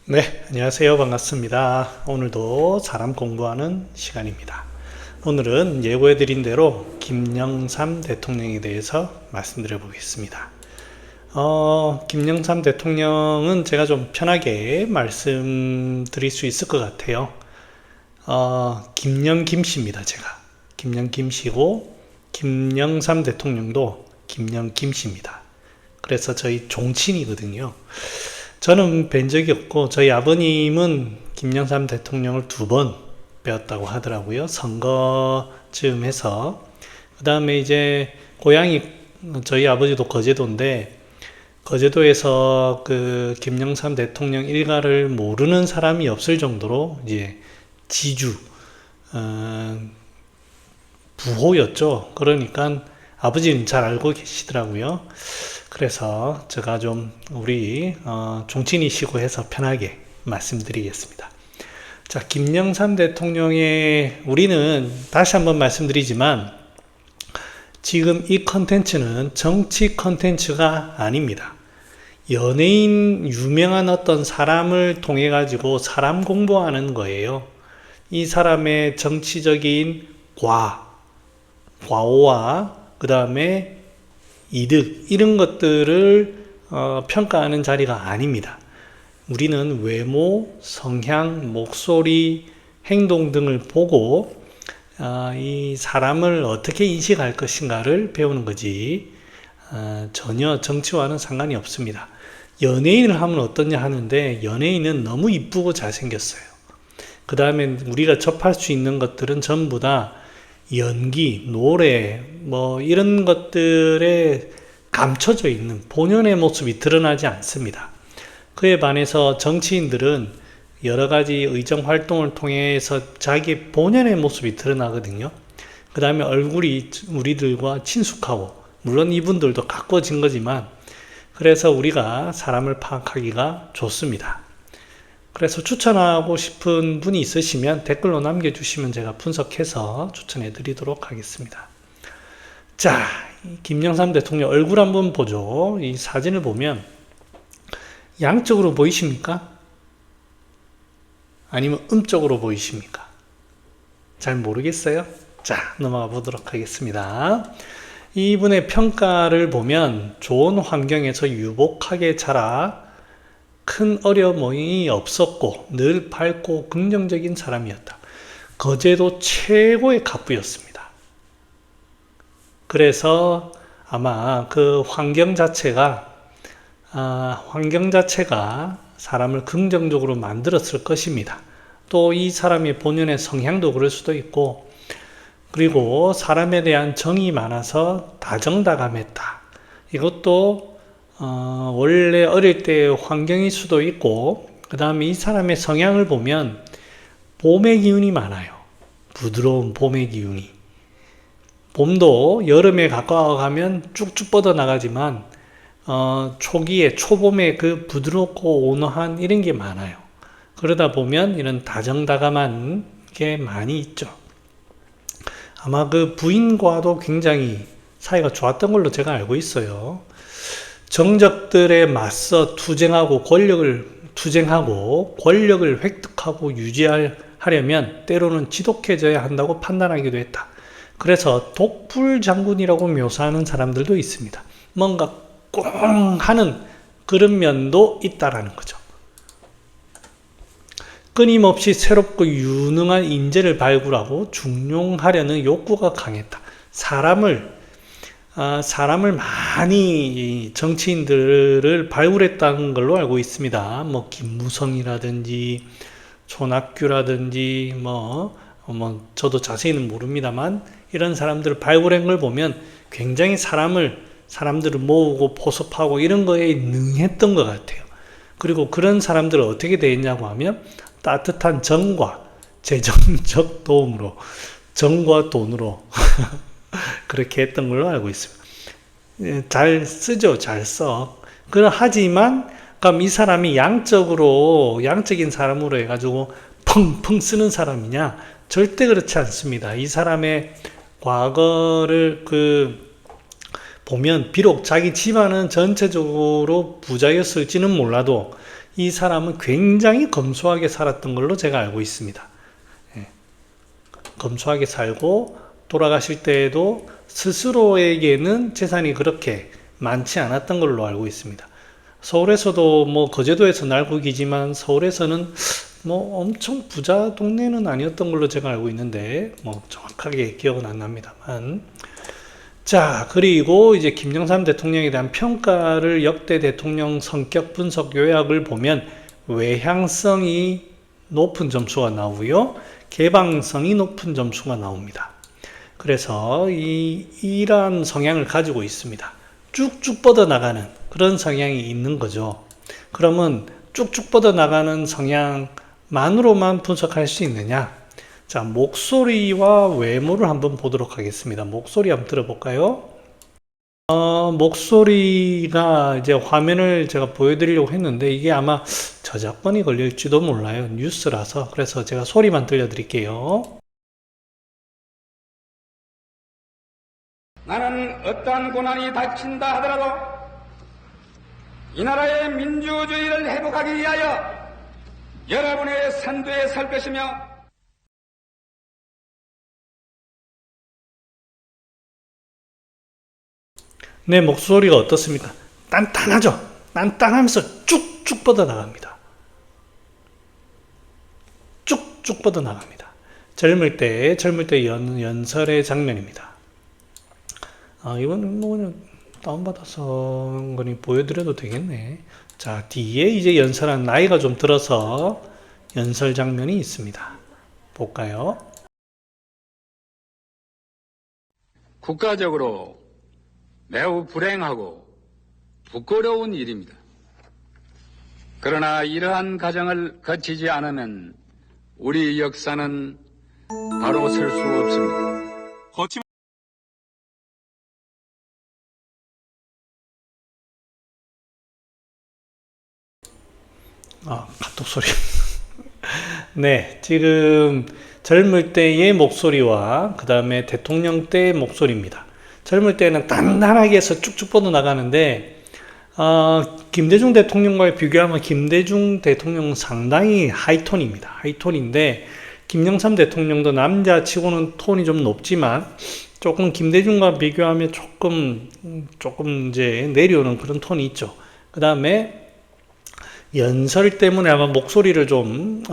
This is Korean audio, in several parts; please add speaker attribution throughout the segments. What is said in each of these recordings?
Speaker 1: 네, 안녕하세요. 반갑습니다. 오늘도 사람 공부하는 시간입니다. 오늘은 예고해드린 대로 김영삼 대통령에 대해서 말씀드려 보겠습니다. 김영삼 대통령은 제가 좀 편하게 말씀드릴 수 있을 것 같아요. 김영 김씨입니다, 제가. 김영 김씨고, 김영삼 대통령도 김영 김씨입니다. 그래서 저희 종친이거든요. 저는 뵌 적이 없고 저희 아버님은 김영삼 대통령을 2번 뵈었다고 하더라고요. 선거쯤 해서. 그 다음에 이제 고향이 저희 아버지도 거제도인데 거제도에서 그 김영삼 대통령 일가를 모르는 사람이 없을 정도로 이제 지주 부호였죠. 그러니까 아버지는 잘 알고 계시더라고요. 그래서 제가 좀 우리 종친이시고 해서 편하게 말씀드리겠습니다. 자, 김영삼 대통령의 우리는 다시 한번 말씀드리지만 지금 이 컨텐츠는 정치 컨텐츠가 아닙니다. 연예인 유명한 어떤 사람을 통해 가지고 사람 공부하는 거예요. 이 사람의 정치적인 과오와 그 다음에 이득 이런 것들을 평가하는 자리가 아닙니다. 우리는 외모, 성향, 목소리, 행동 등을 보고 이 사람을 어떻게 인식할 것인가를 배우는 거지 전혀 정치와는 상관이 없습니다. 연예인을 하면 어떠냐 하는데 연예인은 너무 이쁘고 잘생겼어요. 그 다음에 우리가 접할 수 있는 것들은 전부 다 연기, 노래, 뭐 이런 것들에 감춰져 있는 본연의 모습이 드러나지 않습니다. 그에 반해서 정치인들은 여러 가지 의정 활동을 통해서 자기 본연의 모습이 드러나거든요. 그 다음에 얼굴이 우리들과 친숙하고, 물론 이분들도 가꿔진 거지만, 그래서 우리가 사람을 파악하기가 좋습니다. 그래서 추천하고 싶은 분이 있으시면 댓글로 남겨주시면 제가 분석해서 추천해 드리도록 하겠습니다. 자, 김영삼 대통령 얼굴 한번 보죠. 이 사진을 보면 양쪽으로 보이십니까? 아니면 음쪽으로 보이십니까? 잘 모르겠어요. 자, 넘어가 보도록 하겠습니다. 이분의 평가를 보면 좋은 환경에서 유복하게 자라 큰 어려움이 없었고 늘 밝고 긍정적인 사람이었다. 거제도 최고의 갑부였습니다. 그래서 아마 그 환경 자체가 사람을 긍정적으로 만들었을 것입니다. 또 이 사람의 본연의 성향도 그럴 수도 있고, 그리고 사람에 대한 정이 많아서 다정다감했다. 이것도 원래 어릴 때의 환경일 수도 있고, 그 다음에 이 사람의 성향을 보면 봄의 기운이 많아요. 부드러운 봄의 기운이. 봄도 여름에 가까워가면 쭉쭉 뻗어나가지만 초기에 초봄에 그 부드럽고 온화한 이런 게 많아요. 그러다 보면 이런 다정다감한 게 많이 있죠. 아마 그 부인과도 굉장히 사이가 좋았던 걸로 제가 알고 있어요. 정적들에 맞서 투쟁하고 권력을 획득하고 유지하려면 때로는 지독해져야 한다고 판단하기도 했다. 그래서 독불 장군이라고 묘사하는 사람들도 있습니다. 뭔가 꽁 하는 그런 면도 있다라는 거죠. 끊임없이 새롭고 유능한 인재를 발굴하고 중용하려는 욕구가 강했다. 사람을 많이 정치인들을 발굴했다는 걸로 알고 있습니다. 뭐 김무성이라든지 손학규라든지 저도 자세히는 모릅니다만 이런 사람들을 발굴한 걸 보면 굉장히 사람들을 모으고 포섭하고 이런 거에 능했던 것 같아요. 그리고 그런 사람들을 어떻게 대했냐고 하면 따뜻한 정과 재정적 도움으로, 정과 돈으로 그렇게 했던 걸로 알고 있습니다. 잘 쓰죠. 잘 써. 하지만 그럼 이 사람이 양적인 사람으로 해가지고 펑펑 쓰는 사람이냐? 절대 그렇지 않습니다. 이 사람의 과거를 보면 비록 자기 집안은 전체적으로 부자였을지는 몰라도 이 사람은 굉장히 검소하게 살았던 걸로 제가 알고 있습니다. 예. 검소하게 살고 돌아가실 때에도 스스로에게는 재산이 그렇게 많지 않았던 걸로 알고 있습니다. 서울에서도 뭐 거제도에서 날고기지만 서울에서는 뭐 엄청 부자 동네는 아니었던 걸로 제가 알고 있는데 뭐 정확하게 기억은 안 납니다만. 자, 그리고 이제 김영삼 대통령에 대한 평가를 역대 대통령 성격 분석 요약을 보면 외향성이 높은 점수가 나오고요, 개방성이 높은 점수가 나옵니다. 그래서 이러한 성향을 가지고 있습니다. 쭉쭉 뻗어나가는 그런 성향이 있는 거죠. 그러면 쭉쭉 뻗어나가는 성향만으로만 분석할 수 있느냐? 자, 목소리와 외모를 한번 보도록 하겠습니다. 목소리 한번 들어볼까요? 목소리가 이제 화면을 제가 보여드리려고 했는데 이게 아마 저작권이 걸릴지도 몰라요. 뉴스라서. 그래서 제가 소리만 들려드릴게요.
Speaker 2: 나는 어떠한 고난이 닥친다 하더라도 이 나라의 민주주의를 회복하기 위하여 여러분의 선두에 설 것이며
Speaker 1: 내 목소리가 어떻습니까? 단단하죠? 단단하면서 쭉쭉 뻗어나갑니다. 쭉쭉 뻗어나갑니다. 젊을 때 연설의 장면입니다. 이거는 뭐 그냥 다운받아서 거니 보여드려도 되겠네. 자, 뒤에 이제 연설한 나이가 좀 들어서 연설 장면이 있습니다. 볼까요?
Speaker 2: 국가적으로 매우 불행하고 부끄러운 일입니다. 그러나 이러한 과정을 거치지 않으면 우리 역사는 바로 설 수 없습니다.
Speaker 1: 카톡 소리. 네, 지금 젊을 때의 목소리와 그 다음에 대통령 때의 목소리입니다. 젊을 때는 단단하게 해서 쭉쭉 뻗어나가는데 김대중 대통령과 비교하면 김대중 대통령은 상당히 하이톤입니다. 하이톤인데 김영삼 대통령도 남자치고는 톤이 좀 높지만 조금 김대중과 비교하면 조금 이제 내려오는 그런 톤이 있죠. 그 다음에 연설 때문에 아마 목소리를 좀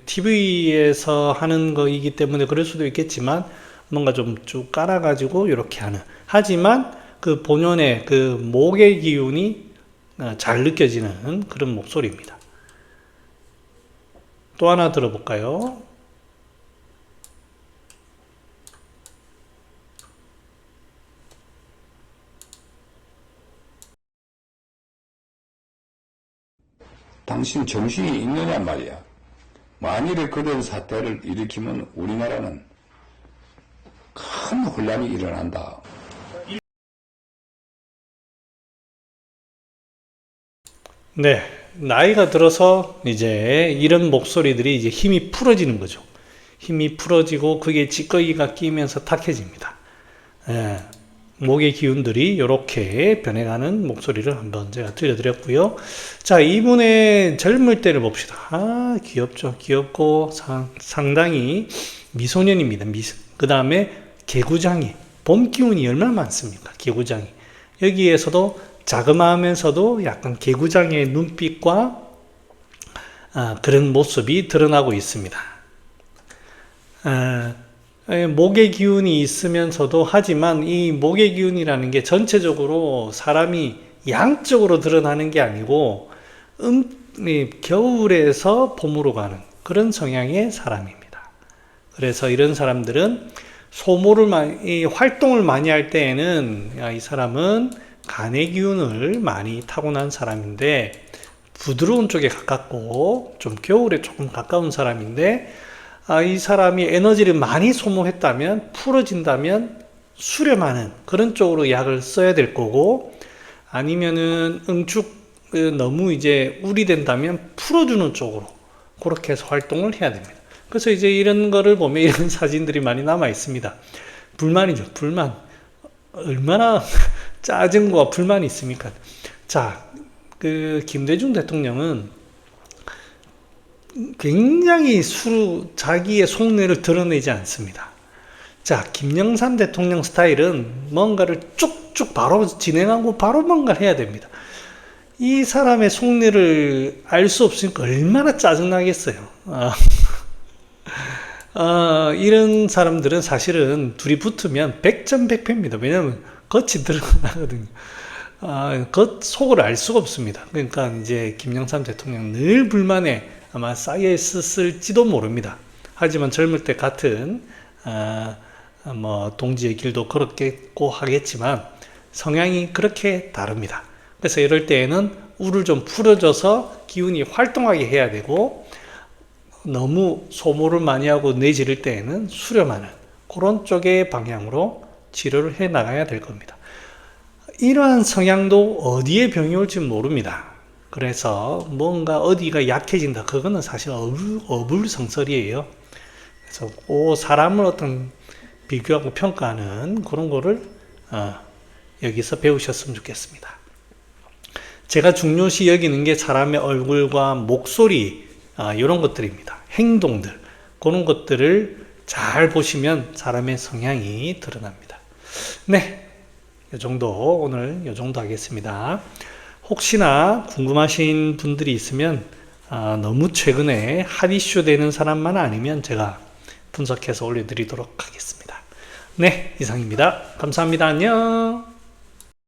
Speaker 1: TV에서 하는 거이기 때문에 그럴 수도 있겠지만 뭔가 좀 쭉 깔아가지고 이렇게 하는, 하지만 그 본연의 그 목의 기운이 잘 느껴지는 그런 목소리입니다. 또 하나 들어볼까요?
Speaker 3: 당신 정신이 있느냐 말이야. 만일에 그런 사태를 일으키면 우리나라는 큰 혼란이 일어난다.
Speaker 1: 네, 나이가 들어서 이제 이런 목소리들이 이제 힘이 풀어지는 거죠. 힘이 풀어지고 그게 찌꺼기가 끼면서 탁해집니다. 예, 목의 기운들이 이렇게 변해가는 목소리를 한번 제가 들려드렸고요. 자, 이분의 젊을 때를 봅시다. 귀엽죠. 귀엽고 상당히 미소년입니다. 그 다음에 개구장이, 봄 기운이 얼마나 많습니까? 개구장이. 여기에서도 자그마하면서도 약간 개구장의 눈빛과 그런 모습이 드러나고 있습니다. 목의 기운이 있으면서도, 하지만 이 목의 기운이라는 게 전체적으로 사람이 양적으로 드러나는 게 아니고 겨울에서 봄으로 가는 그런 성향의 사람입니다. 그래서 이런 사람들은 활동을 많이 할 때에는 이 사람은 간의 기운을 많이 타고난 사람인데 부드러운 쪽에 가깝고 좀 겨울에 조금 가까운 사람인데, 이 사람이 에너지를 많이 소모했다면, 풀어진다면 수렴하는 그런 쪽으로 약을 써야 될 거고, 아니면은 너무 이제 우리된다면 풀어주는 쪽으로 그렇게 해서 활동을 해야 됩니다. 그래서 이제 이런 거를 보면 이런 사진들이 많이 남아 있습니다. 불만이죠. 불만. 얼마나 짜증과 불만이 있습니까? 자, 그 김대중 대통령은 굉장히 자기의 속내를 드러내지 않습니다. 자, 김영삼 대통령 스타일은 뭔가를 쭉쭉 바로 진행하고 바로 뭔가를 해야 됩니다. 이 사람의 속내를 알 수 없으니까 얼마나 짜증나겠어요. 이런 사람들은 사실은 둘이 붙으면 백전백패입니다. 왜냐하면 겉이 드러나거든요. 겉 속을 알 수가 없습니다. 그러니까 이제 김영삼 대통령 늘 불만에 아마 쌓여 있었을지도 모릅니다. 하지만 젊을 때 같은 뭐 동지의 길도 걸었겠고 하겠지만 성향이 그렇게 다릅니다. 그래서 이럴 때에는 우를 좀 풀어줘서 기운이 활동하게 해야 되고, 너무 소모를 많이 하고 내지를 때에는 수렴하는 그런 쪽의 방향으로 치료를 해 나가야 될 겁니다. 이러한 성향도 어디에 병이 올지 모릅니다. 그래서 뭔가 어디가 약해진다, 그거는 사실 어불성설이에요. 그래서 그 사람을 어떤 비교하고 평가하는 그런 거를 여기서 배우셨으면 좋겠습니다. 제가 중요시 여기는 게 사람의 얼굴과 목소리, 이런 것들입니다. 행동들, 그런 것들을 잘 보시면 사람의 성향이 드러납니다. 네, 오늘 이 정도 하겠습니다. 혹시나 궁금하신 분들이 있으면 너무 최근에 핫 이슈 되는 사람만 아니면 제가 분석해서 올려드리도록 하겠습니다. 네, 이상입니다. 감사합니다. 안녕.